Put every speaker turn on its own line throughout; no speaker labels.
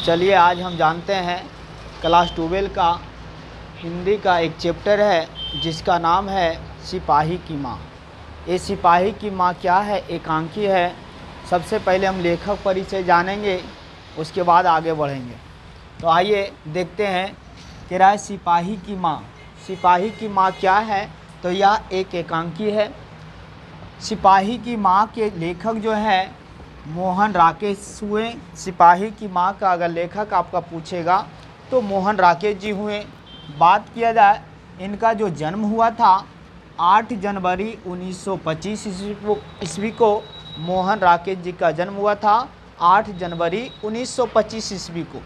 चलिए आज हम जानते हैं क्लास 12 का हिंदी का एक चैप्टर है जिसका नाम है सिपाही की माँ। ये सिपाही की माँ क्या है, एकांकी है। सबसे पहले हम लेखक परिचय जानेंगे, उसके बाद आगे बढ़ेंगे। तो आइए देखते हैं कि राय सिपाही की माँ। सिपाही की माँ क्या है, तो यह एक एकांकी है। सिपाही की माँ के लेखक जो है मोहन राकेश हुए। सिपाही की माँ का अगर लेखक आपका पूछेगा तो मोहन राकेश जी हुए। बात किया जाए, इनका जो जन्म हुआ था 8 जनवरी 1925 ईस्वी को मोहन राकेश जी का जन्म हुआ था 8 जनवरी 1925 ईस्वी को।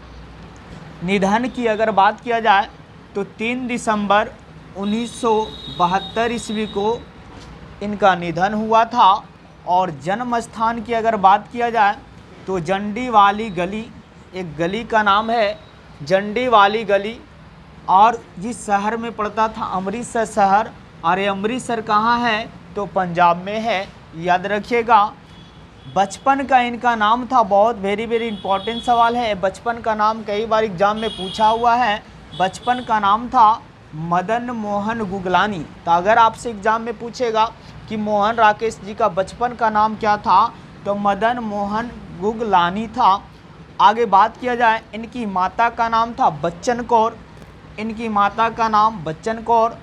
निधन की अगर बात किया जाए तो 3 दिसंबर 1972 ईस्वी को इनका निधन हुआ था। और जन्म स्थान की अगर बात किया जाए तो जंडी वाली गली, एक गली का नाम है जंडी वाली गली, और जिस शहर में पड़ता था अमृतसर शहर। और ये अमृतसर कहाँ है, तो पंजाब में है, याद रखिएगा। बचपन का इनका नाम था, बहुत वेरी इंपॉर्टेंट सवाल है। बचपन का नाम कई बार एग्जाम में पूछा हुआ है। बचपन का नाम था मदन मोहन गुगलानी। तो अगर आपसे एग्जाम में पूछेगा कि मोहन राकेश जी का बचपन का नाम क्या था, तो मदन मोहन गुगलानी था। आगे बात किया जाए, इनकी माता का नाम था बच्चन कौर। इनकी माता का नाम बच्चन कौर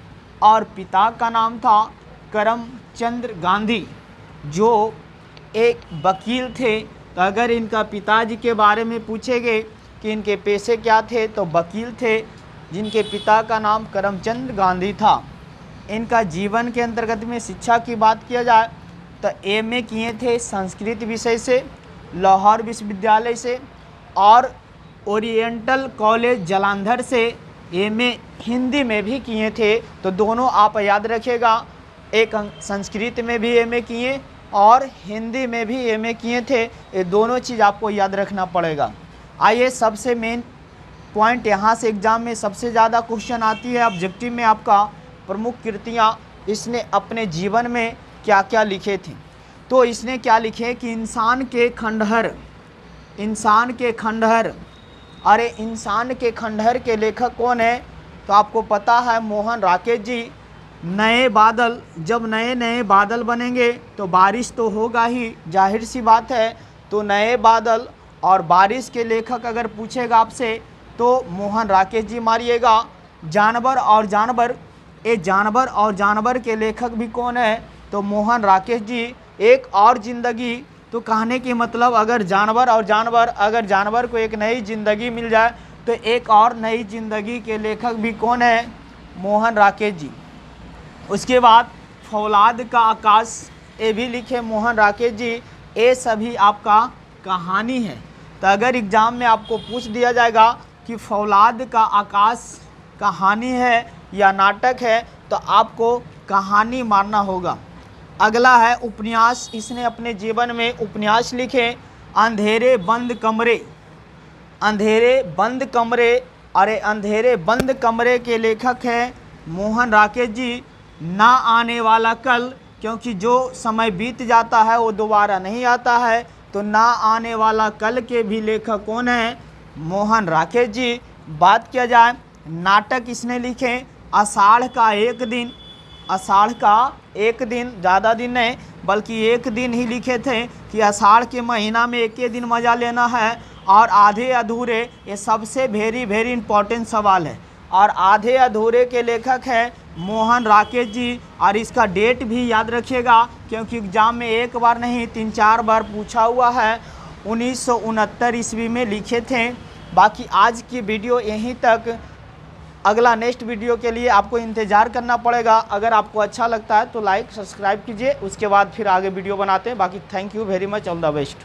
और पिता का नाम था करमचंद गांधी, जो एक वकील थे। तो अगर इनका पिताजी के बारे में पूछेंगे कि इनके पेशे क्या थे, तो वकील थे, जिनके पिता का नाम करमचंद गांधी था। इनका जीवन के अंतर्गत में शिक्षा की बात किया जाए तो एमए किए थे संस्कृत विषय से लाहौर विश्वविद्यालय से, और ओरिएंटल कॉलेज जालंधर से एमए हिंदी में भी किए थे। तो दोनों आप याद रखिएगा, एक संस्कृत में भी एमए किए और हिंदी में भी एमए किए थे। ये दोनों चीज़ आपको याद रखना पड़ेगा। आइए सबसे मेन पॉइंट, यहाँ से एग्जाम में सबसे ज़्यादा क्वेश्चन आती है ऑब्जेक्टिव में आपका, प्रमुख कृतियाँ इसने अपने जीवन में क्या क्या लिखे थे। तो इसने क्या लिखे कि इंसान के खंडहर, इंसान के खंडहर। अरे इंसान के खंडहर के लेखक कौन है, तो आपको पता है मोहन राकेश जी। नए बादल, जब नए नए बादल बनेंगे तो बारिश तो होगा ही, जाहिर सी बात है। तो नए बादल और बारिश के लेखक अगर पूछेगा आपसे तो मोहन राकेश जी मारिएगा। जानवर और जानवर, ये जानवर और जानवर के लेखक भी कौन है, तो मोहन राकेश जी। एक और ज़िंदगी, तो कहने की मतलब अगर जानवर और जानवर, अगर जानवर को एक नई ज़िंदगी मिल जाए तो एक और नई ज़िंदगी के लेखक भी कौन है, मोहन राकेश जी। उसके बाद फौलाद का आकाश, ये भी लिखे मोहन राकेश जी। ये सभी आपका कहानी है। तो अगर एग्ज़ाम में आपको पूछ दिया जाएगा कि फौलाद का आकाश कहानी है या नाटक है, तो आपको कहानी मानना होगा। अगला है उपन्यास। इसने अपने जीवन में उपन्यास लिखे, अंधेरे बंद कमरे। अंधेरे बंद कमरे, अरे अंधेरे बंद कमरे के लेखक हैं मोहन राकेश जी। ना आने वाला कल, क्योंकि जो समय बीत जाता है वो दोबारा नहीं आता है। तो ना आने वाला कल के भी लेखक कौन हैं, मोहन राकेश जी। बात किया जाए, नाटक इसने लिखे आषाढ़ का एक दिन। आषाढ़ का एक दिन, ज़्यादा दिन नहीं बल्कि एक दिन ही लिखे थे कि आषाढ़ के महीना में एक ही दिन मज़ा लेना है। और आधे अधूरे, ये सबसे वेरी इंपॉर्टेंट सवाल है। और आधे अधूरे के लेखक हैं मोहन राकेश जी। और इसका डेट भी याद रखिएगा, क्योंकि एग्जाम में एक बार नहीं 3-4 बार पूछा हुआ है। 1969 ईस्वी में लिखे थे। बाकी आज की वीडियो यहीं तक। अगला नेक्स्ट वीडियो के लिए आपको इंतज़ार करना पड़ेगा। अगर आपको अच्छा लगता है तो लाइक सब्सक्राइब कीजिए, उसके बाद फिर आगे वीडियो बनाते हैं। बाकी thank you very much, all the best.